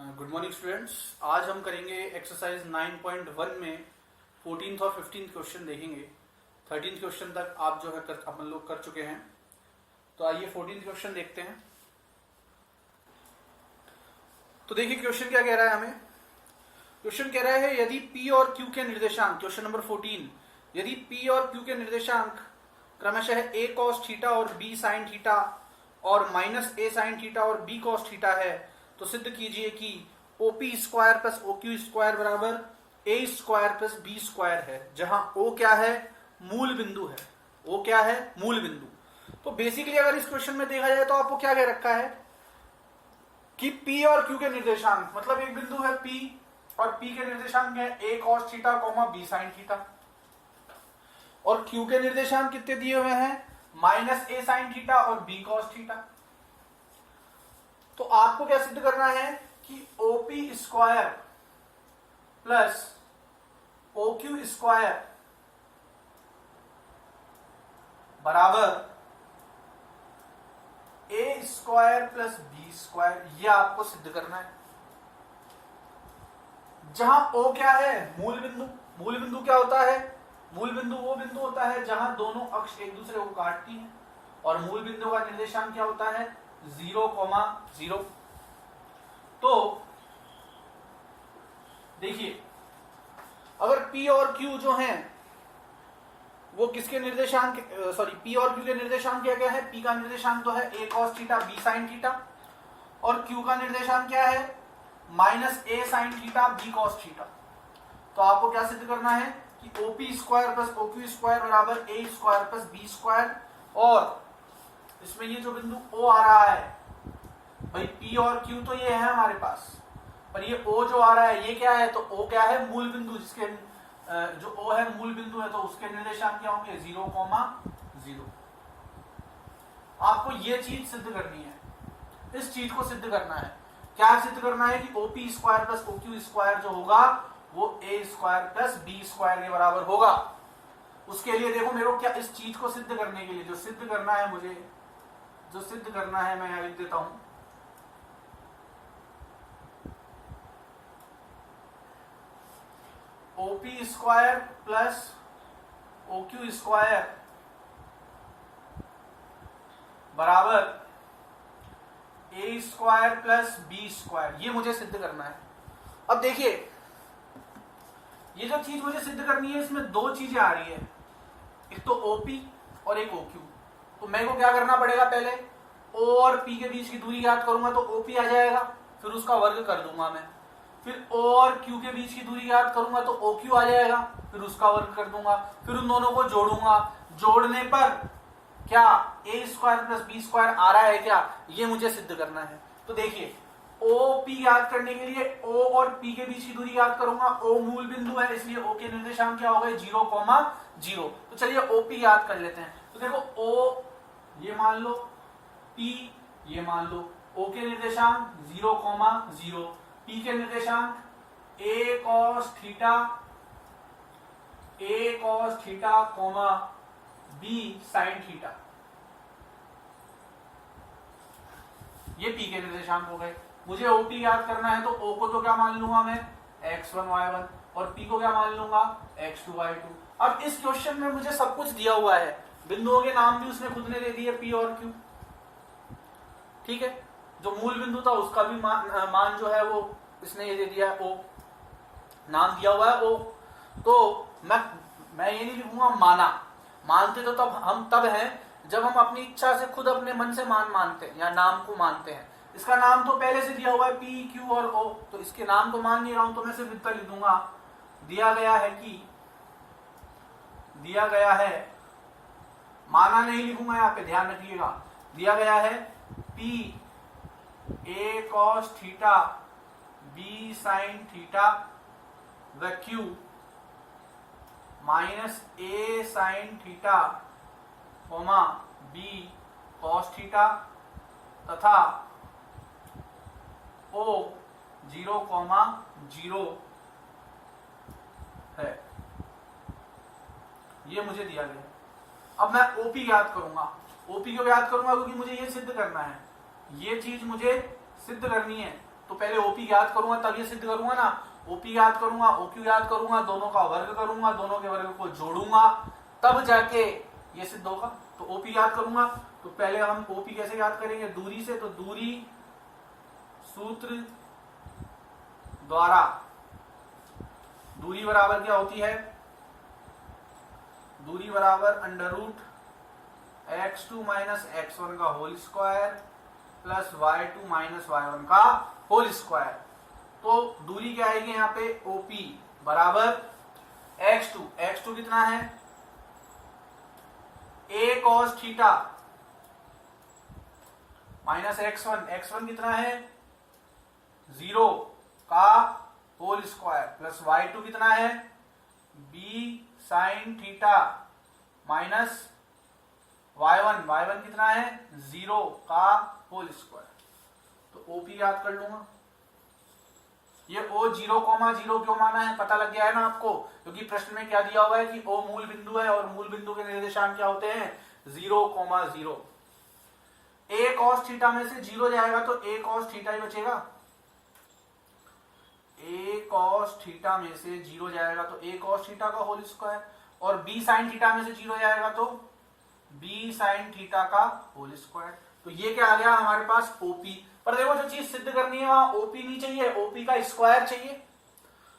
Good morning students. आज हम करेंगे एक्सरसाइज 9.1 में 14th और 15th क्वेश्चन देखेंगे। 13th क्वेश्चन तक आप जो है अपन लोग कर चुके हैं। तो आइए 14th क्वेश्चन देखते हैं। तो देखिए क्वेश्चन क्या कह रहा है हमें। क्वेश्चन कह रहा है यदि P और Q के निर्देशांक, क्वेश्चन नंबर 14, यदि P और Q के निर्देशांक क्रमशः A cos थीटा और B sin थीटा और माइनस A sin थीटा और B cos थीटा है तो सिद्ध कीजिए कि OP square plus OQ square बराबर A square plus B square है, जहां O क्या है, मूल बिंदु है। O क्या है, मूल बिंदु। तो बेसिकली अगर इस क्वेश्चन में देखा जाए तो आपको क्या कह रखा है कि P और Q के निर्देशांक, मतलब एक बिंदु है P और P के निर्देशांक है A cos theta B sin theta, और Q के निर्देशांक कितने दिए हुए हैं, माइनस A sin थीटा और B cos थीटा। तो आपको क्या सिद्ध करना है कि OP square plus OQ square बराबर A square plus B square, यह आपको सिद्ध करना है। जहां O क्या है, मूल बिंदु। मूल बिंदु क्या होता है, मूल बिंदु वो बिंदु होता है जहां दोनों अक्ष एक दूसरे को काटती हैं, और मूल बिंदु का निर्देशांक क्या होता है, 0,0। तो देखिए अगर P और Q जो हैं वो किसके निर्देशांक, सॉरी P और Q के निर्देशांक क्या क्या है, P का निर्देशांक तो है A cos theta B sin theta, और Q का निर्देशांक क्या है, minus A sin theta B cos theta. तो आपको क्या सिद्ध करना है कि OP square plus OQ square बराबर A square plus B square, और इसमें ये जो बिंदु O आ रहा है भाई, P और Q तो ये है हमारे पास, पर ये O जो आ रहा है ये क्या है, तो O क्या है, मूल बिंदु। जिसके जो O है मूल बिंदु है तो उसके निर्देशांक क्या होंगे, 0,0। आपको ये चीज सिद्ध करनी है, इस चीज को सिद्ध करना है। क्या सिद्ध करना है कि OP square plus OQ square जो होगा वो A square plus B square के बराबर होगा। उसके लिए देखो मेरे को क्या, इस चीज को सिद्ध करने के लिए जो सिद्ध करना है, मुझे जो सिद्ध करना है मैं यहां लिख देता हूं। OP square plus OQ square बराबर A square plus B square, ये मुझे सिद्ध करना है। अब देखिए ये जो चीज मुझे सिद्ध करनी है इसमें दो चीजें आ रही है, एक तो OP और एक OQ। तो मेरे को क्या करना पड़ेगा, पहले O और P के बीच की दूरी याद करूंगा तो OP आ जाएगा, फिर उसका वर्ग कर दूंगा मैं। फिर O और Q के बीच की दूरी याद करूंगा तो OQ आ जाएगा, फिर उसका वर्ग कर दूंगा। फिर उन दोनों को जोड़ूंगा, जोड़ने पर क्या A square plus B square आ रहा है क्या, ये मुझे सिद्ध करना है। तो देखिए OP याद करने के लिए O और P के बीच की दूरी याद करूंगा। O मूल बिंदु है इसलिए O के निर्देशांक क्या हो गए, 0,0। तो चलिए OP याद कर लेते हैं। तो देखो O ये मान लो, P ये मान लो, O के निर्देशांक 0,0, P के निर्देशांक A cos theta B sin theta, ये P के निर्देशांक हो गए। मुझे OP याद करना है तो O को तो क्या मान लूंगा मैं, x1 y1, और P को क्या मान लूंगा, x2 y2। अब इस क्वेश्चन में मुझे सब कुछ दिया हुआ है, बिंदुओं के नाम भी उसने खुद ने दे दिए P और Q, ठीक है। जो मूल बिंदु था उसका भी मान जो है वो इसने ये दे दिया है, O नाम दिया हुआ है O। तो मैं ये नहीं लिखूंगा माना, मानते तो तब हैं जब हम अपनी इच्छा से खुद अपने मन से मानते हैं या नाम को मानते हैं। इसका नाम तो पहले से दिया हुआ है P, Q और O, तो इसके नाम तो मान नहीं रहा हूं, तो मैं सिर्फ इतना लिख दूंगा, दिया गया है, माना नहीं लिखूंगा यहाँ पे, ध्यान रखिएगा। दिया गया है P A cos theta B sin theta व Q minus A sin theta B cos theta तथा O 0,0 है, ये मुझे दिया गया। अब मैं OP याद करूंगा, OP को याद करूंगा क्योंकि मुझे ये सिद्ध करना है, ये चीज मुझे सिद्ध करनी है। तो पहले ओपी याद करूंगा तब ये सिद्ध करूंगा ना। ओपी याद करूंगा, ओक्यू याद करूंगा, दोनों का वर्ग करूंगा, दोनों के वर्ग को जोड़ूंगा, तब जाके ये सिद्ध होगा। तो ओपी याद करूंगा तो पहले हम ओपी कैसे याद करेंगे, दूरी से। तो दूरी सूत्र द्वारा, दूरी बराबर क्या होती है, दूरी बराबर under root x2 minus x1 का whole square plus y2 minus y1 का होल स्क्वायर। तो दूरी क्या आएगी यहाँ पे, OP बराबर x2, x2 कितना है, a cos theta minus x1, x1 कितना है 0 का होल स्क्वायर प्लस y2 कितना है b sign theta minus y1, y1 कितना है 0 का होल स्क्वायर। तो OP याद कर लूंगा। ये O 0,0 क्यों माना है पता लग गया है ना आपको, क्योंकि प्रश्न में क्या दिया हुआ है कि O मूल बिंदु है और मूल बिंदु के निर्देशांक क्या होते हैं 0,0। a cos थीटा में से 0 जाएगा तो a cos थीटा ही बचेगा, a cos थीटा में से 0 जाएगा तो a cos थीटा का होल स्क्वायर, और b sin थीटा में से 0 जाएगा तो b sin थीटा का होल स्क्वायर। तो ये क्या आ गया हमारे पास OP। पर देखो जो चीज सिद्ध करनी है वहां OP नहीं चाहिए, OP का स्क्वायर चाहिए।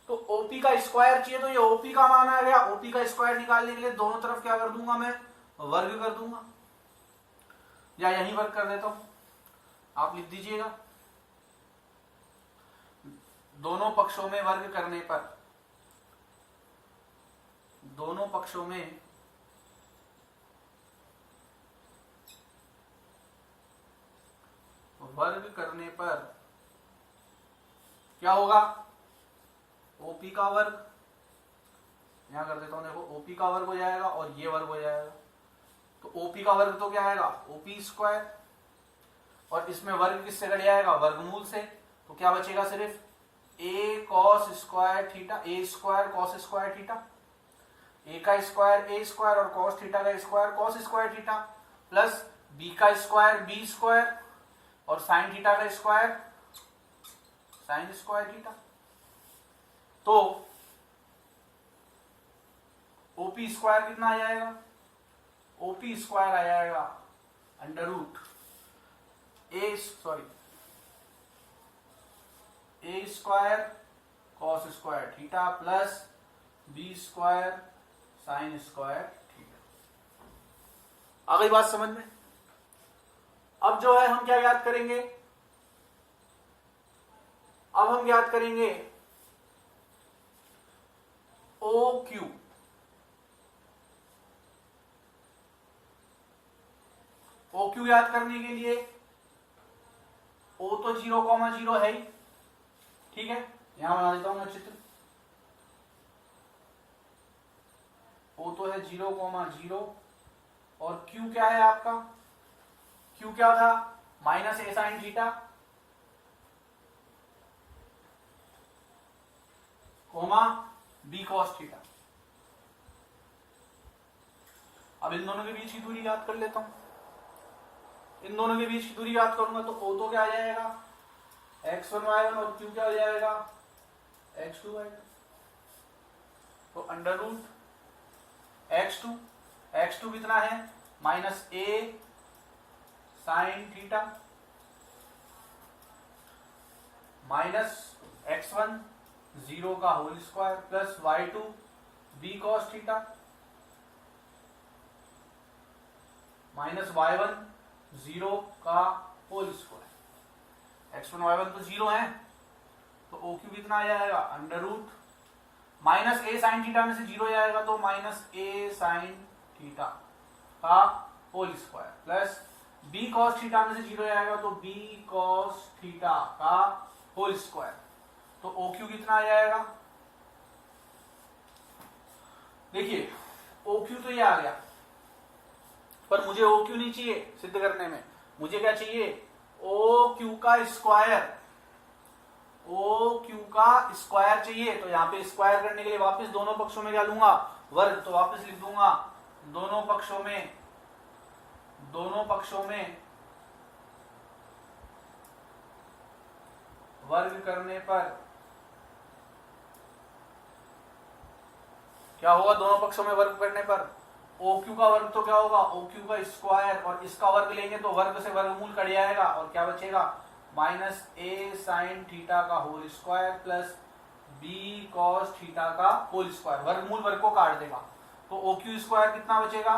तो OP का स्क्वायर चाहिए तो ये OP का मान आ गया। OP का स्क्वायर निकालने के लिए दोनों तरफ क्या कर दूंगा मैं, वर्ग कर दूंगा, या यही वर्ग कर देता हूं, आप लिख दीजिएगा। दोनों पक्षों में वर्ग करने पर, दोनों पक्षों में वर्ग करने पर क्या होगा, OP का वर्ग, यहां कर देता हूं, देखो OP का वर्ग हो जाएगा और ये वर्ग हो जाएगा। तो OP का वर्ग तो क्या आएगा OP स्क्वायर, और इसमें वर्ग किससे कट जाएगा, वर्गमूल से। तो क्या बचेगा सिर्फ a cos square theta, a square cos square theta, a का स्क्वायर a स्क्वायर और cos थीटा का square cos square theta, plus b का स्क्वायर b स्क्वायर और साइन थीटा का स्क्वायर साइन स्क्वायर थीटा। तो OP स्क्वायर कितना आ जाएगा, OP स्क्वायर आ जाएगा under root a square cos square theta plus b square sine square theta. आ गई बात समझ में। अब जो है हम क्या याद करेंगे, अब हम याद करेंगे OQ। OQ याद करने के लिए O तो 0,0 है ही, ठीक है, यहां बना देता हूं मैं चित्र। O तो है 0,0 और Q क्या है आपका, Q क्या था minus a sine theta coma b cos theta. अब इन दोनों के बीच की दूरी याद कर लेता हूं। इन दोनों के बीच की दूरी याद करूंगा तो O तो क्या आ जाएगा x1 y1 और Q क्या हो जाएगा x2 y2। तो अंडर रूट x2 कितना है minus a sine theta minus x1 0 का whole square plus y2 b cos theta minus y1 0 का होल स्क्वायर। x1 y1 तो 0 है तो OQ कितना आ जाएगा under root minus a sine theta में से 0 जाएगा तो माइनस a साइन थीटा का whole square plus b cos theta में से 0 जाएगा तो b cos थीटा का होल स्क्वायर। तो OQ कितना आ जाएगा, देखिए OQ तो ये आ गया, पर मुझे OQ नहीं चाहिए सिद्ध करने में, मुझे क्या चाहिए OQ का स्क्वायर, OQ का स्क्वायर चाहिए। तो यहाँ पे स्क्वायर करने के लिए वापस दोनों पक्षों में क्या लूंगा वर्ग, तो वापस लिख दूंगा दोनों पक्षों में वर्ग करने पर क्या होगा? दोनों पक्षों में वर्ग करने पर OQ का वर्ग तो क्या होगा? OQ का स्क्वायर, और इसका वर्ग लेंगे तो वर्ग से वर्गमूल कट जाएगा और क्या बचेगा? माइनस ए साइन थीटा का whole square plus B cos theta का होल स्क्वायर। वर्गमूल वर्ग को काट देगा तो OQ स्क्वायर कितना बचेगा?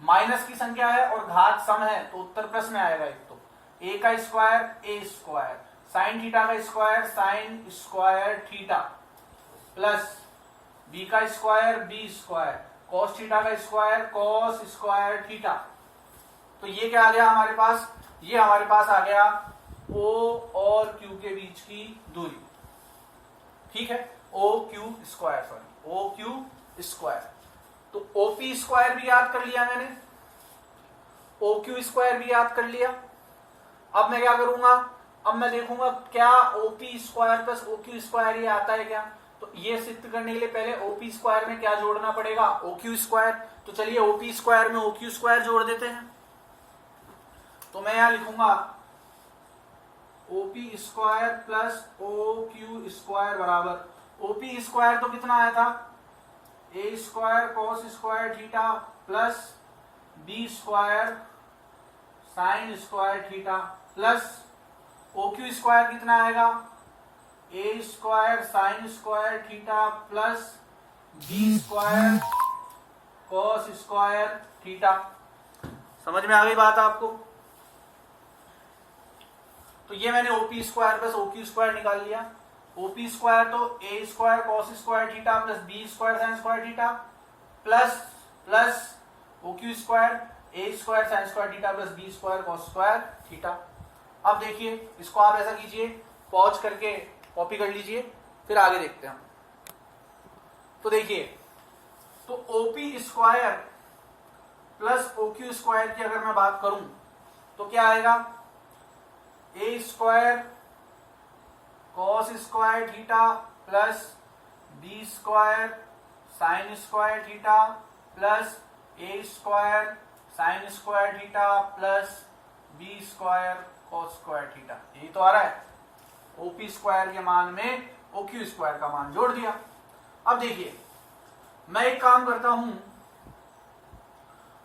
माइनस की संख्या है और घात सम है तो उत्तर प्लस में आएगा। एक तो ए का square A square, sine theta का square sine square theta, plus B का square B square, cos theta का स्क्वायर कॉस स्क्वायर थीटा। तो ये क्या आ गया हमारे पास? ये हमारे पास आ गया O और Q के बीच की दूरी। ठीक है, OQ square, sorry OQ square. तो OP स्क्वायर भी याद कर लिया मैंने, OQ स्क्वायर भी याद कर लिया। अब मैं क्या करूंगा? अब मैं देखूंगा क्या OP square plus OQ square ये आता है क्या। तो ये सिद्ध करने के लिए पहले OP स्क्वायर में क्या जोड़ना पड़ेगा? OQ square. तो चलिए OP स्क्वायर में OQ स्क्वायर जोड़ देते हैं। तो मैं यहां लिखूंगा OP square plus OQ square बराबर, OP स्क्वायर तो कितना आया था? A square cos square theta plus B square sine square theta, plus OQ square कितना आएगा? A square sine square theta plus B square cos square theta. समझ में आ गई बात आपको? तो ये मैंने OP square plus OQ square निकाल लिया। OP स्क्वायर तो A square cos square theta plus B square sine square theta, plus OQ square A square sine square theta plus B square cos square theta. अब देखिए इसको आप ऐसा कीजिए, pause करके कॉपी कर लीजिए, फिर आगे देखते हैं हम। तो देखिए, तो OP square plus OQ square की अगर मैं बात करूं तो क्या आएगा? A square cos square theta plus B square sine square theta plus A square sine square theta plus B square cos square theta. यही तो आ रहा है। OP स्क्वायर के मान में OQ स्क्वायर का मान जोड़ दिया। अब देखिए मैं एक काम करता हूं,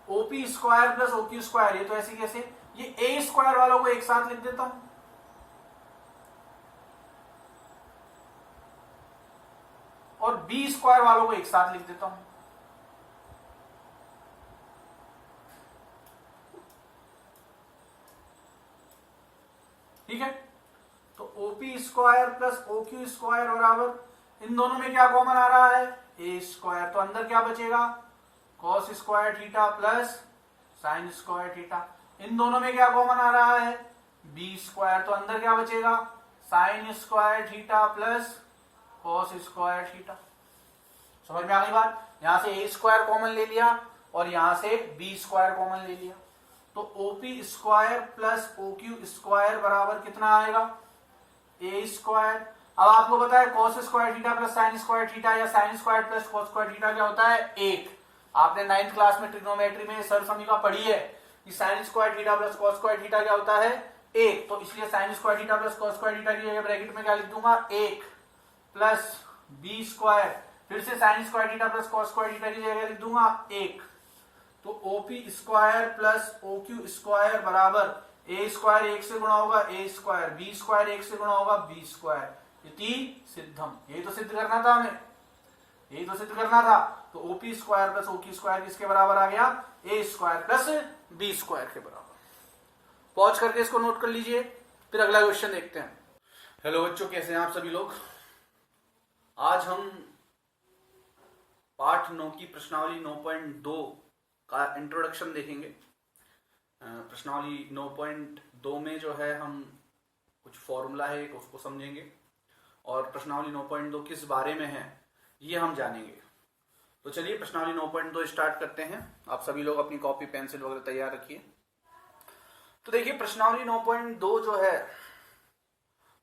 OP square plus OQ square, ये तो ऐसे कैसे, ये ए स्क्वायर वालों को एक साथ लिख देता हूं और बी स्क्वायर वालों को एक साथ लिख देता हूं। ठीक है, तो OP square plus OQ square बराबर, इन दोनों में क्या कॉमन आ रहा है? A square. तो अंदर क्या बचेगा? Cos square theta plus sine square theta. इन दोनों में क्या कॉमन आ रहा है? B square. तो अंदर क्या बचेगा? Sine square theta plus cos square theta. समझ में आ गई बात? यहां से ए स्क्वायर कॉमन ले लिया और यहां से बी स्क्वायर कॉमन ले लिया। तो OP square plus OQ square बराबर कितना आएगा? A square. अब आपको पता है cos square theta plus sine square theta या sine square plus cos square theta क्या होता है? 1। आपने 9th क्लास में ट्रिग्नोमेट्री में सरसमीका पढ़ी है कि sign square theta plus cos square theta क्या होता है? 1। तो इसलिए sign square theta plus cos square theta की जगह ब्रैकेट में क्या लिख दूंगा? 1 प्लस बी स्क्वायर, फिर से sign square theta plus cos square theta की जगह लिख दूंगा 1। तो OP square plus OQ square बराबर, ए स्क्वायर 1 से गुणा होगा ए स्क्वायर, बी स्क्वायर 1 से गुणा होगा बी स्क्वायर, इति सिद्धम। यही तो सिद्ध करना था हमें, यही तो सिद्ध करना था। तो OP square plus OQ square किसके बराबर आ गया? ए स्क्वायर प्लस बी स्क्वायर के बराबर। पॉज करके इसको नोट कर लीजिए, फिर अगला क्वेश्चन देखते हैं। हेलो बच्चों, कैसे हैं आप सभी लोग? आज हम पाठ 9 की प्रश्नावली 9.2 का इंट्रोडक्शन देखेंगे। प्रश्नावली 9.2 में जो है हम कुछ फॉर्मूला है उसको समझेंगे और प्रश्नावली 9.2 किस बारे में है ये हम जानेंगे। तो चलिए प्रश्नावली 9.2 स्टार्ट करते हैं। आप सभी लोग अपनी कॉपी पेंसिल वगैरह तैयार रखिए। तो देखिए प्रश्नावली 9.2 जो है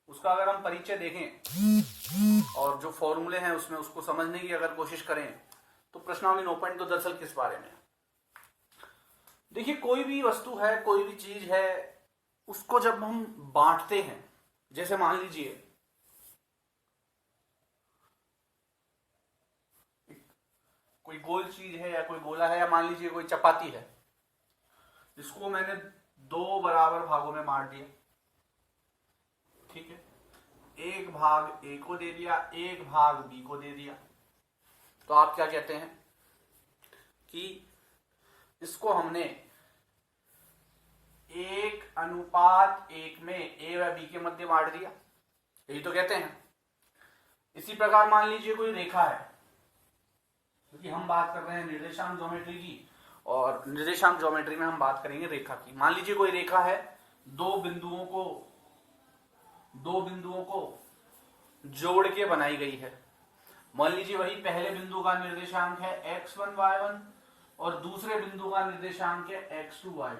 उसका अगर हम परिचय देखें और जो फॉर्मूले हैं उसमें उसको समझने की अगर कोशिश करें तो प्रश्नावली 9.2 दरअसल किस बारे में? देखिए कोई भी वस्तु है, कोई भी चीज है, उसको जब हम बांटते हैं जैसे मान लीजिए कोई गोल चीज है या कोई गोला है, या मान लीजिए कोई चपाती है, जिसको मैंने दो बराबर भागों में बांट दिया, ठीक है, एक भाग ए को दे दिया, एक भाग बी को दे दिया, तो आप क्या कहते हैं कि इसको हमने 1:1 में ए व बी के मध्य बांट दिया, यही तो कहते हैं। इसी प्रकार मान लीजिए कोई रेखा है, क्योंकि हम बात कर रहे हैं निर्देशांक ज्योमेट्री की, और निर्देशांक ज्योमेट्री में हम बात करेंगे रेखा की। मान लीजिए कोई रेखा है, दो बिंदुओं को जोड़ के बनाई गई है। मान लीजिए वही पहले बिंदु का निर्देशांक है x1 y1 और दूसरे बिंदु का निर्देशांक है x2 y2,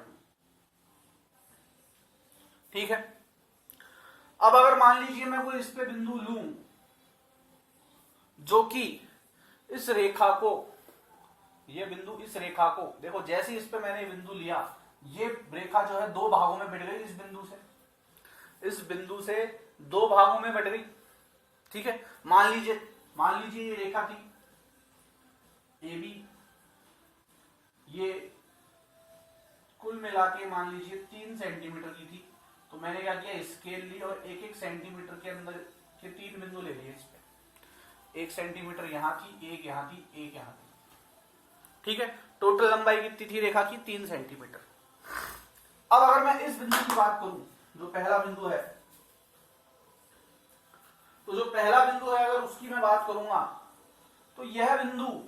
ठीक है। अब अगर मान लीजिए मैं कोई इस पे बिंदु लूं जो कि इस रेखा को, ये बिंदु इस रेखा को, देखो जैसे इस पे मैंने बिंदु लिया, ये रेखा जो है दो भागों में बट गई, इस बिंदु से दो भागों में बट गई, ठीक है। मान लीजिए ये रेखा थी ए बी, ये कुल मिला के मान लीजिए 3 सेंटीमीटर की थी, तो मैंने क्या किया, स्केल ली और एक एक सेंटीमीटर के अंदर के 3 बिंदु ले लिए इस पे। 1 सेंटीमीटर यहां थी, एक यहां थी, एक यहां थी, ठीक है। टोटल लंबाई कितनी थी रेखा की, 3 सेंटीमीटर। अब अगर मैं इस बिंदु की बात करूं, जो पहला बिंदु है, तो जो पहला बिंदु है अगर उसकी मैं बात करूंगा, तो यह बिंदु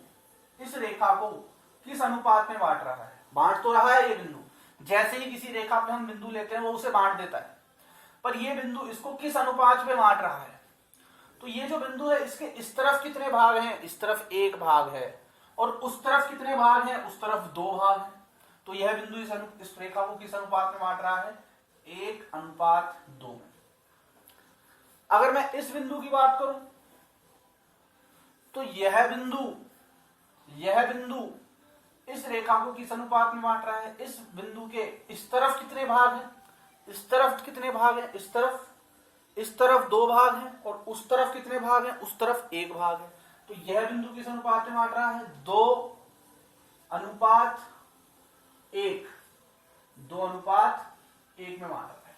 इस रेखा को किस अनुपात में बांट रहा है, बांट तो रहा है ये बिंदु, जैसे ही किसी रेखा पे हम बिंदु लेते हैं वो उसे बांट देता है, पर ये बिंदु इसको किस अनुपात में बांट रहा है। तो ये जो बिंदु है, इसके इस तरफ कितने भाग हैं, इस तरफ 1 भाग है, और उस तरफ कितने भाग हैं, उस तरफ 2 भाग हैं। तो यह बिंदु इस रेखा को किस अनुपात में बांट रहा है, 1:2 में। अगर मैं इस बिंदु की बात करूं, तो यह बिंदु इस रेखा को किस अनुपात में बांट रहा है, इस बिंदु के इस तरफ कितने भाग हैं, इस तरफ कितने भाग हैं, इस तरफ 2 भाग हैं, और उस तरफ कितने भाग हैं, उस तरफ 1 भाग है। तो यह बिंदु किस अनुपात में बांट रहा है, 2:1 में बांट रहा है।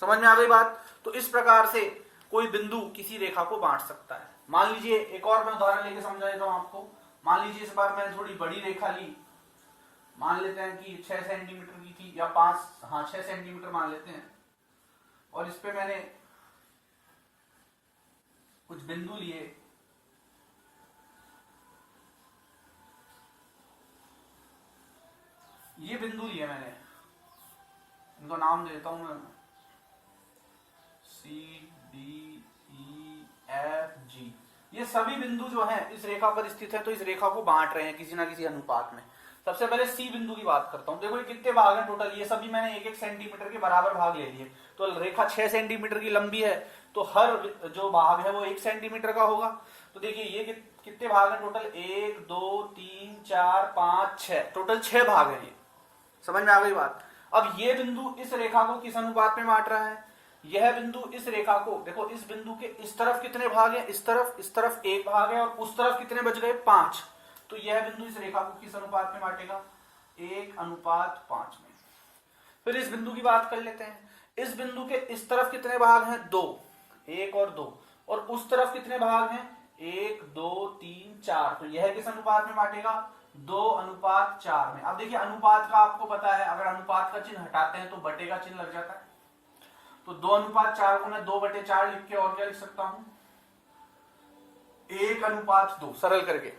समझ में आ गई बात। तो इस प्रकार से कोई बिंदु किसी रेखा को बांट सकता है। मान लीजिए एक और मैं उदाहरण लेके समझा देता हूं आपको। मान लीजिए इस बार मैंने थोड़ी बड़ी रेखा ली, मान लेते हैं कि 6 सेंटीमीटर की थी, या 6 सेंटीमीटर मान लेते हैं, और इस पे मैंने कुछ बिंदु लिए, ये बिंदु लिए मैंने, इनको नाम दे देता हूं मैं, C D E F G। ये सभी बिंदु जो हैं इस रेखा पर स्थित हैं, तो इस रेखा को बांट रहे हैं किसी ना किसी अनुपात में। सबसे पहले सी बिंदु की बात करता हूं। देखो ये कितने भाग हैं टोटल, ये सभी मैंने 1-1 सेंटीमीटर के बराबर भाग ले लिए। तो रेखा 6 सेंटीमीटर की लंबी है, तो हर जो भाग है वो 1 सेंटीमीटर का होगा। तो देखिए ये कितने भाग हैं टोटल, 1 2 3 4 5 6, टोटल 6 भाग हैं ये। समझ में आ गई बात। अब ये बिंदु इस रेखा को किस अनुपात में बांट रहा है, यह बिंदु इस रेखा को, देखो इस बिंदु के इस तरफ कितने भाग हैं, इस तरफ 1 भाग है, और उस तरफ कितने बच गए, 5। तो यह बिंदु इस रेखा को किस अनुपात में बांटेगा, 1:5 में। फिर इस बिंदु की बात कर लेते हैं। इस बिंदु के इस तरफ कितने भाग हैं, 2, 1 और 2, और उस तरफ कितने भाग हैं, 1 2 3 4। तो यह किस अनुपात में बांटेगा, 2:4 में। अब देखिए अनुपात का आपको पता है, अगर अनुपात का चिन्ह हटाते हैं तो बटे का चिन्ह लग जाता है। तो 2:4 को मैं 2/4 लिख के और क्या लिख सकता हूं, 1:2, सरल करके,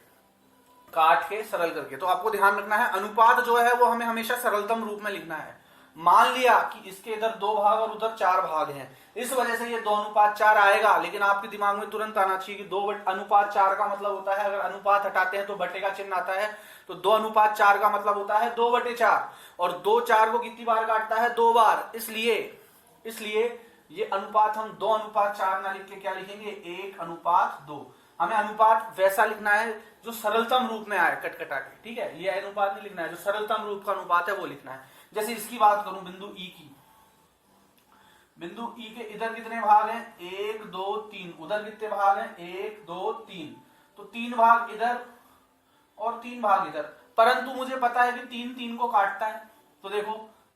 काट के सरल करके। तो आपको ध्यान रखना है अनुपात जो है वो हमें हमेशा सरलतम रूप में लिखना है। मान लिया कि इसके इधर 2 भाग और उधर 4 भाग हैं, इस वजह से ये 2:4 आएगा, लेकिन आपके दिमाग में तुरंत आना चाहिए कि 2:4 का मतलब होता है, अगर अनुपात हटाते हैं तो बटे का चिन्ह आता है, तो 2:4 का मतलब होता है 2/4, और 2 4 को कितनी बार काटता है, 2 बार। इसलिए ये अनुपात हम 2:4 ना लिख के क्या लिखेंगे, 1:2। हमें अनुपात वैसा लिखना है जो सरलतम रूप में आए, कटकटा के, ठीक है। ये अनुपात नहीं लिखना है, जो सरलतम रूप का अनुपात है वो लिखना है। जैसे इसकी बात करूं, बिंदु ई की, बिंदु ई के इधर कितने भाग हैं, 1 2 3, उधर कितने भाग हैं, 1 2 3, तो 3 भाग इधर और 3 भाग इधर, परंतु मुझे पता है कि 3 3 को काटता है, तो देखो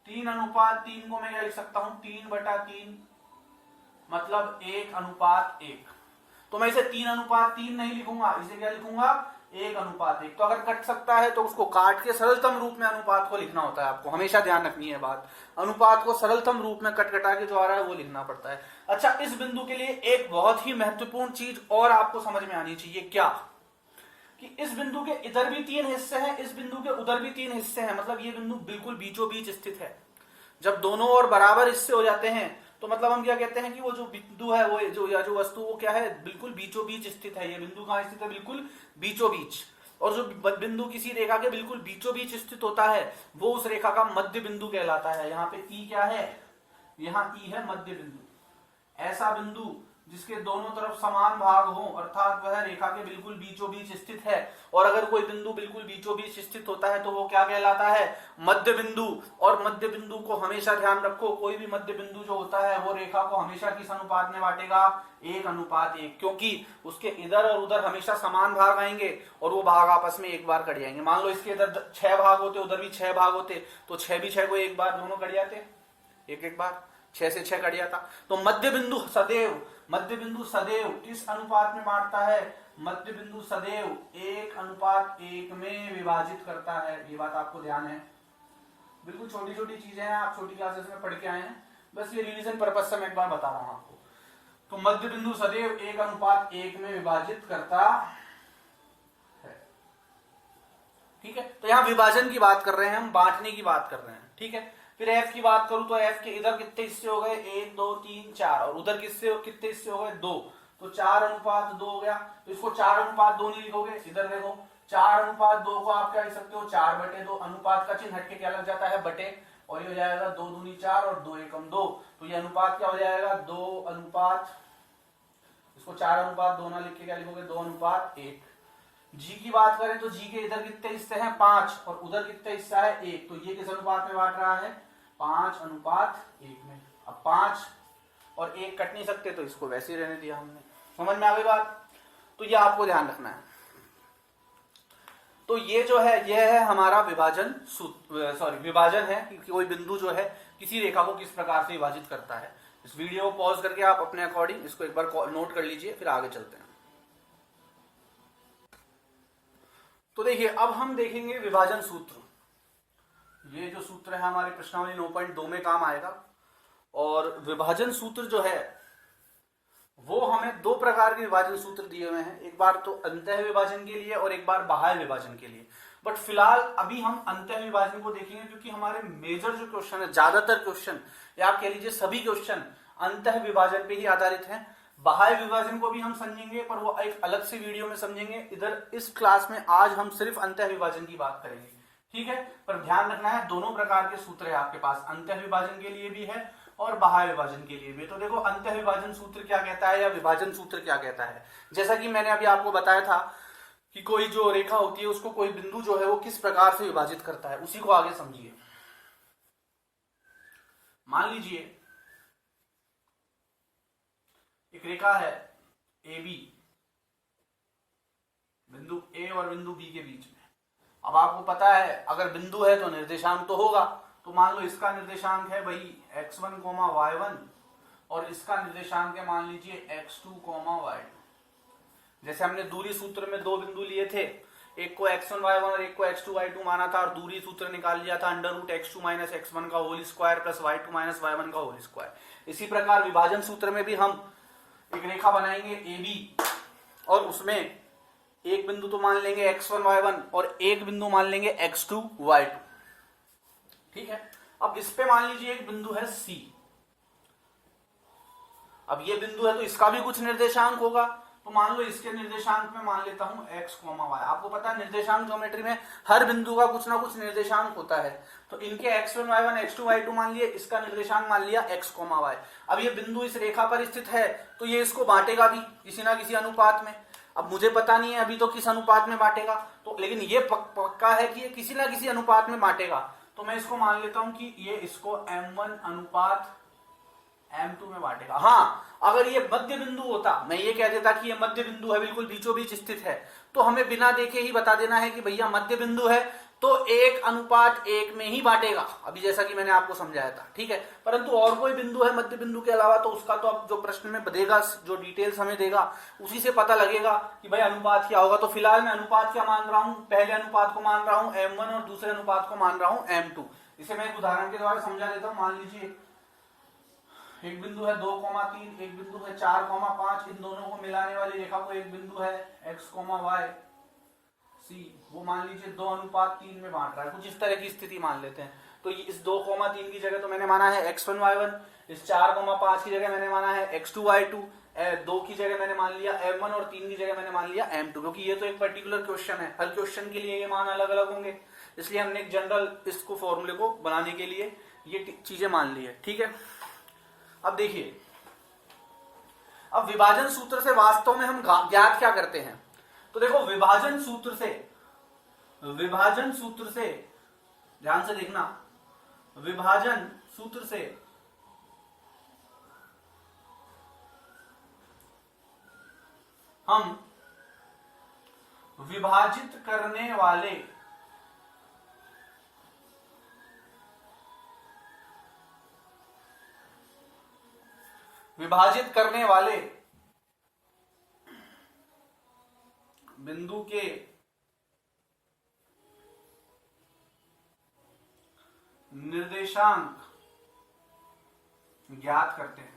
3:3 को मैं क्या लिख सकता हूं, 3/3 मतलब 1:1। तो मैं इसे 3:3 नहीं लिखूंगा, इसे क्या लिखूंगा, 1:1। तो अगर कट सकता है तो उसको काट के सरलतम रूप में अनुपात को लिखना होता है, आपको हमेशा ध्यान रखनी है बात, अनुपात को सरलतम रूप में कट कटा के जो आ रहा है वो लिखना पड़ता है। अच्छा, इस बिंदु के लिए एक बहुत ही महत्वपूर्ण चीज और आपको समझ में आनी चाहिए, क्या कि इस बिंदु के इधर भी 3 हिस्से हैं, इस बिंदु के उधर भी 3 हिस्से हैं, मतलब ये बिंदु बिल्कुल बीचों बीच स्थित है। जब दोनों ओर बराबर हिस्से हो जाते हैं तो मतलब हम क्या कहते हैं कि वो जो बिंदु है, वो जो वस्तु वो क्या है, बिल्कुल बीचों बीच स्थित है। ये बिंदु कहां स्थित है, बिल्कुल बीचों बीच। और जो बिंदु किसी रेखा के बिल्कुल बीचों बीच स्थित होता है वो उस रेखा का मध्य बिंदु कहलाता है। यहाँ पे ई क्या है, यहाँ ई है मध्य बिंदु। ऐसा बिंदु जिसके दोनों तरफ समान भाग हो, अर्थात वह रेखा के बिल्कुल बीचों बीच स्थित है। और अगर कोई बिंदु बिल्कुल बीचों बीच स्थित होता है तो वो क्या कहलाता है, मध्य बिंदु। और मध्य बिंदु को हमेशा ध्यान रखो, कोई भी मध्य बिंदु जो होता है वो रेखा को हमेशा किस अनुपात में बांटेगा, 1:1, क्योंकि उसके इधर और उधर हमेशा समान भाग आएंगे और वो भाग आपस में एक बार कट जाएंगे। मान लो इसके इधर 6 भाग होते, उधर भी 6 भाग होते, तो 6 भी 6 को एक बार दोनों कट जाते, एक बार 6 से 6 कट जाता। तो मध्य बिंदु सदैव किस अनुपात में बांटता है, मध्य बिंदु सदैव 1:1 में विभाजित करता है। ये बात आपको ध्यान है, बिल्कुल छोटी छोटी चीजें हैं, आप छोटी क्लासेस में पढ़ के आए हैं, बस ये रिवीजन पर्पस से मैं एक बार बता रहा हूं आपको। तो मध्य बिंदु सदैव 1:1 में विभाजित करता है, ठीक है। तो यहां विभाजन की बात कर रहे हैं हम, बांटने की बात कर रहे हैं, ठीक है। फिर एफ की बात करूं तो एफ के इधर कितने हिस्से हो गए, 1 2 3 4, और उधर कितने हिस्से हो गए, 2, तो 4:2 हो गया। तो इसको 4:2 नहीं लिखोगे, इधर देखो 4:2 को आप क्या लिख सकते हो, 4/2। अनुपात का चिन्ह हटके क्या लग जाता है, बटे, और ये हो जाएगा 2 दूनी 4 और 2 एकम 2। तो ये अनुपात क्या हो जाएगा, 2:, इसको 4:2 ना लिख के क्या लिखोगे, 2:1। जी की बात करें तो जी के इधर कितने हिस्से हैं, 5, और उधर कितने हिस्सा है, 1। तो ये किस अनुपात में बांट रहा है, 5:1 में। अब 5 और 1 कट नहीं सकते तो इसको वैसे ही रहने दिया हमने। समझ में आ गई बात। तो ये आपको ध्यान रखना है। तो ये जो है, यह है हमारा विभाजन विभाजन है कि कोई बिंदु जो है किसी रेखा को किस प्रकार से विभाजित करता है। इस वीडियो को पॉज करके आप अपने अकॉर्डिंग इसको एक बार नोट कर लीजिए, फिर आगे चलते हैं। तो देखिए, अब हम देखेंगे विभाजन सूत्र। ये जो सूत्र है हमारे प्रश्नावली 9.2 में काम आएगा। और विभाजन सूत्र जो है वो हमें 2 प्रकार के विभाजन सूत्र दिए हुए हैं, एक बार तो अंतः विभाजन के लिए और एक बार बाह्य विभाजन के लिए। बट फिलहाल अभी हम अंतः विभाजन को देखेंगे, क्योंकि हमारे मेजर जो क्वेश्चन है, ज्यादातर क्वेश्चन या आप कह लीजिए सभी क्वेश्चन अंतः विभाजन पे ही आधारित हैं। बाह्य विभाजन को भी हम समझेंगे, पर वो एक अलग से वीडियो में समझेंगे। इधर इस क्लास में आज हम सिर्फ अंतः विभाजन की बात करेंगे, ठीक है। पर ध्यान रखना है, दोनों प्रकार के सूत्र है आपके पास, अंतः विभाजन के लिए भी है और बाह्य विभाजन के लिए भी। तो देखो, अंतः विभाजन सूत्र क्या कहता है या विभाजन सूत्र क्या कहता है। जैसा कि मैंने अभी आपको बताया था कि कोई जो रेखा होती है उसको कोई बिंदु जो है वो किस प्रकार से विभाजित करता है, उसी को आगे समझिए। मान लीजिए एक रेखा है ए बी, बिंदु ए और बिंदु बी के बीच में। अब आपको पता है अगर बिंदु है तो निर्देशांक तो होगा। तो मान लो इसका निर्देशांक है भाई x1, y1 और इसका निर्देशांक है मान लीजिए x2, y2। जैसे हमने दूरी सूत्र में 2 बिंदु लिए थे, एक को x1, y1 और एक को x2, y2 माना था, और दूरी सूत्र निकाल लिया था √x2 - x1 का whole square plus y2 - y1 का होल स्क्वायर। इसी प्रकार विभाजन सूत्र में भी हम एक रेखा बनाएंगे AB और उसमें एक बिंदु तो मान लेंगे x1, y1 और एक बिंदु मान लेंगे x2, y2, ठीक है। अब इस पे मान लीजिए एक बिंदु है C। अब ये बिंदु है तो इसका भी कुछ निर्देशांक होगा। तो मान लो इसके निर्देशांक में मान लेता हूं x, y। आपको पता है निर्देशांक ज्योमेट्री में हर बिंदु का कुछ ना कुछ निर्देशांक होता है। तो इनके x1, y1, x2, y2 मान लिए, इसका निर्देशांक मान लिया x, y। अब ये बिंदु इस रेखा पर स्थित है तो ये इसको बांटेगा भी किसी ना किसी अनुपात में। अब मुझे पता नहीं है अभी तो किस अनुपात में बांटेगा, तो लेकिन ये पक्का है कि ये किसी ना किसी अनुपात में बांटेगा। तो मैं इसको मान लेता हूं कि ये इसको m1 अनुपात M2 में बांटेगा। हाँ, अगर ये मध्य बिंदु होता, मैं ये कह देता कि ये मध्य बिंदु है, बिल्कुल बीचों बीच स्थित है, तो हमें बिना देखे ही बता देना है कि भैया मध्य बिंदु है तो 1:1 में ही बांटेगा, अभी जैसा कि मैंने आपको समझाया था, ठीक है। परंतु और कोई बिंदु है मध्य बिंदु के अलावा, तो उसका तो अब जो प्रश्न में देगा, जो डिटेल्स हमें देगा, उसी से पता लगेगा कि भाई अनुपात क्या होगा। तो फिलहाल मैं अनुपात क्या मान रहा हूं, पहले अनुपात को मान रहा हूं M1 और दूसरे अनुपात को मान रहा हूं M2। इसे मैं एक उदाहरण के द्वारा समझा देता हूं। मान लीजिए एक बिंदु है 2,3, एक बिंदु है 4,5, इन दोनों को मिलाने वाली रेखा को एक बिंदु है x, y, c, वो मान लीजिए 2:3 में बांट रहा है, कुछ इस तरह की स्थिति मान लेते हैं। तो इस 2,3 की जगह तो मैंने माना है x1, y1, इस 4,5 की जगह मैंने माना है x2, y2, 2 की जगह मैंने मान लिया M1 और 3 की जगह मैंने मान लिया M2, क्योंकि ये तो एक पर्टिकुलर क्वेश्चन है, हर क्वेश्चन के लिए ये मान अलग अलग होंगे, इसलिए हमने एक जनरल इसको फॉर्मूले को बनाने के लिए ये चीजें मान ली है, ठीक है। अब देखिए, अब विभाजन सूत्र से वास्तव में हम ज्ञात क्या करते हैं। तो देखो, विभाजन सूत्र से ध्यान से देखना, विभाजन सूत्र से हम विभाजित करने वाले बिंदु के निर्देशांक ज्ञात करते हैं।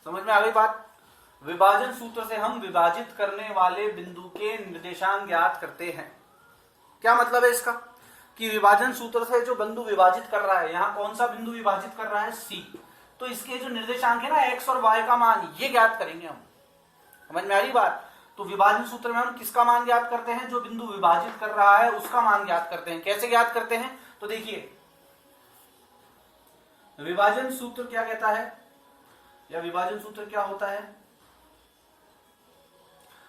समझ में आ गई बात। विभाजन सूत्र से हम विभाजित करने वाले बिंदु के निर्देशांक ज्ञात करते हैं। क्या मतलब है इसका, कि विभाजन सूत्र से जो बिंदु विभाजित कर रहा है, यहां कौन सा बिंदु विभाजित कर रहा है, C, तो इसके जो निर्देशांक है ना x और y का मान, ये ज्ञात करेंगे हम। समझ में आ रही बात। तो विभाजन सूत्र में हम किसका मान ज्ञात करते हैं, जो बिंदु विभाजित कर रहा है उसका मान ज्ञात करते हैं। कैसे ज्ञात करते हैं, तो देखिए, विभाजन सूत्र क्या कहता है, या विभाजन सूत्र क्या होता है।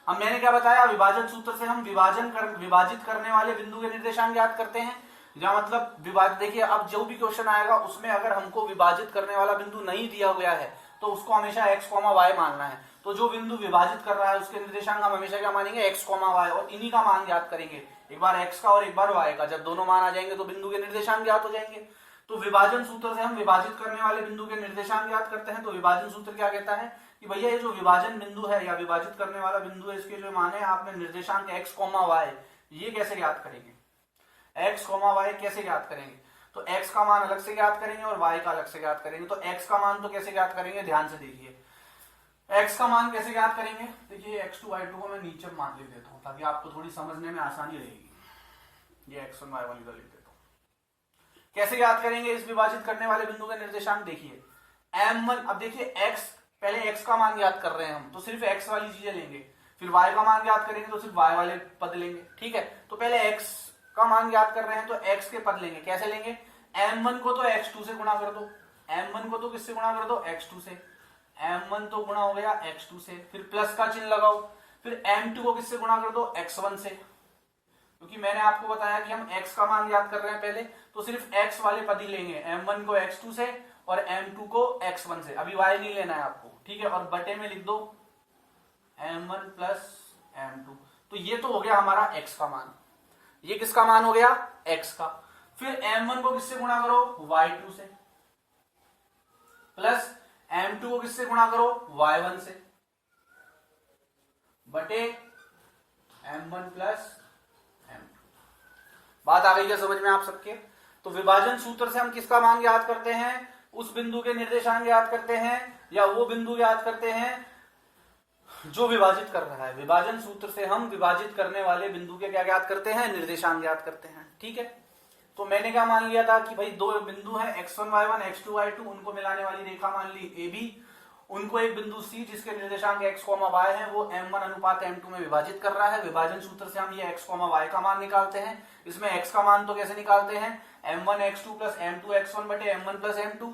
अब मैंने क्या बताया, विभाजन सूत्र से हम विभाजित करने वाले बिंदु के निर्देशांक ज्ञात करते हैं। या मतलब विभाजित, देखिए अब जो भी क्वेश्चन आएगा उसमें अगर हमको विभाजित करने वाला बिंदु नहीं दिया गया है तो उसको हमेशा x, y मानना है। तो जो बिंदु विभाजित कर रहा है उसके निर्देशांक हम हमेशा क्या मानेंगे, x, y, और इन्हीं का मान ज्ञात करेंगे, एक बार x का और एक बार y का। जब दोनों मान आ जाएंगे तो बिंदु के निर्देशांक ज्ञात हो जाएंगे। तो विभाजन सूत्र से हम विभाजित करने वाले बिंदु के निर्देशांक ज्ञात करते हैं। तो विभाजन सूत्र क्या कहता है कि भैया ये जो विभाजन बिंदु है या विभाजित करने वाला बिंदु है, इसके जो मान है आपने निर्देशांक x, y, ये कैसे ज्ञात करेंगे, x, y कैसे ज्ञात करेंगे। तो x का मान अलग से ज्ञात करेंगे और y का अलग से ज्ञात करेंगे। तो x का मान तो कैसे ज्ञात करेंगे, ध्यान से देखिए, x का मान कैसे ज्ञात करेंगे। देखिए x2, y2 को मैं नीचे मान लिख देता हूं ताकि आपको थोड़ी समझने में आसानी रहेगी। ये x1, y1 इधर लिख देता हूं। कैसे ज्ञात करेंगे इस विभाजित करने वाले बिंदु के निर्देशांक, देखिए M1, अब देखिए x, पहले x का मान ज्ञात कर रहे हैं हम, तो सिर्फ x वाली चीजें लेंगे, फिर y का मान ज्ञात करेंगे तो सिर्फ y वाले पद लेंगे, ठीक है। तो पहले x का मान ज्ञात कर रहे हैं तो x के पद लेंगे। कैसे लेंगे, M1 को तो x2 से गुणा कर दो, M1 को तो किससे गुणा कर दो, x2 से, M1 तो गुणा हो गया x2 से, फिर प्लस का चिन्ह लगाओ, फिर M2 को किससे गुणा कर दो, x1 से, क्योंकि मैंने आपको बताया कि हम x का मान ज्ञात कर रहे हैं पहले, तो सिर्फ x वाले पद ही लेंगे, M1 को x2 से और M2 को x1 से, अभी y नहीं लेना है आपको, ठीक है। और बटे में लिख दो M1 प्लस M2। तो ये तो हो गया हमारा x का मान, ये किसका मान हो गया, x का। फिर M1 को किससे गुणा करो, y2 से, प्लस M2 को किससे गुणा करो, y1 से, बटे M1 प्लस M2। बात आ गई क्या समझ में आप सबके। तो विभाजन सूत्र से हम किसका मान ज्ञात करते हैं, उस बिंदु के निर्देशांक ज्ञात करते हैं, या वो बिंदु ज्ञात करते हैं जो विभाजित कर रहा है। विभाजन सूत्र से हम विभाजित करने वाले बिंदु के क्या ज्ञात करते हैं, निर्देशांक ज्ञात करते हैं, ठीक है। तो मैंने क्या मान लिया था कि भाई दो बिंदु हैं x1, y1, x2, y2, उनको मिलाने वाली रेखा मान ली AB, उनको एक बिंदु C जिसके निर्देशांक x, y है, वो M1 अनुपात M2 में विभाजित कर रहा है। विभाजन सूत्र से हम ये x, y का मान निकालते हैं। इसमें x का मान तो कैसे निकालते हैं, M1 x2 plus M2 x1 बटे M1 प्लस M2,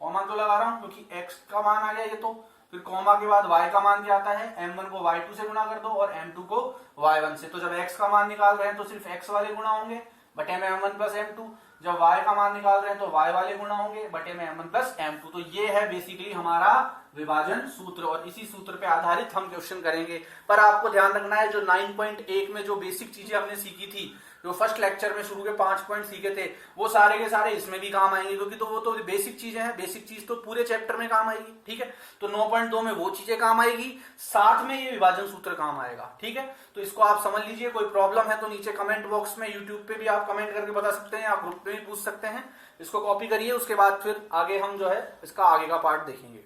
कॉमा तो लगा रहा हूं क्योंकि x का मान आ गया ये, तो फिर कॉमा के बाद y का मान क्या आता है, m1 को y2 से गुणा कर दो और m2 को y1 से। तो जब x का मान निकाल रहे हैं तो सिर्फ x वाले गुणा होंगे बटे में m1 प्लस m2, जब y का मान निकाल रहे हैं तो y वाले गुणा होंगे बटे में m1 प्लस m2। तो ये है बेसिकली हमारा विभाजन सूत्र और इसी सूत्र पे आधारित हम क्वेश्चन करेंगे। पर आपको ध्यान रखना है जो 9.1 में जो बेसिक चीजें हमने सीखी थी, जो फर्स्ट लेक्चर में शुरू के 5 पॉइंट सीखे थे, वो सारे के सारे इसमें भी काम आएंगे, क्योंकि तो वो तो बेसिक चीजें हैं, बेसिक चीज तो पूरे चैप्टर में काम आएगी। ठीक है, तो 9.2 में वो चीजें काम आएगी, साथ में ये विभाजन सूत्र काम आएगा। ठीक है, तो इसको आप समझ लीजिए। कोई प्रॉब्लम है तो नीचे कमेंट बॉक्स में, यूट्यूब पे भी आप कमेंट करके बता सकते हैं, आप ग्रुप पे भी पूछ सकते हैं। इसको कॉपी करिए, उसके बाद फिर आगे हम जो है इसका आगे का पार्ट देखेंगे।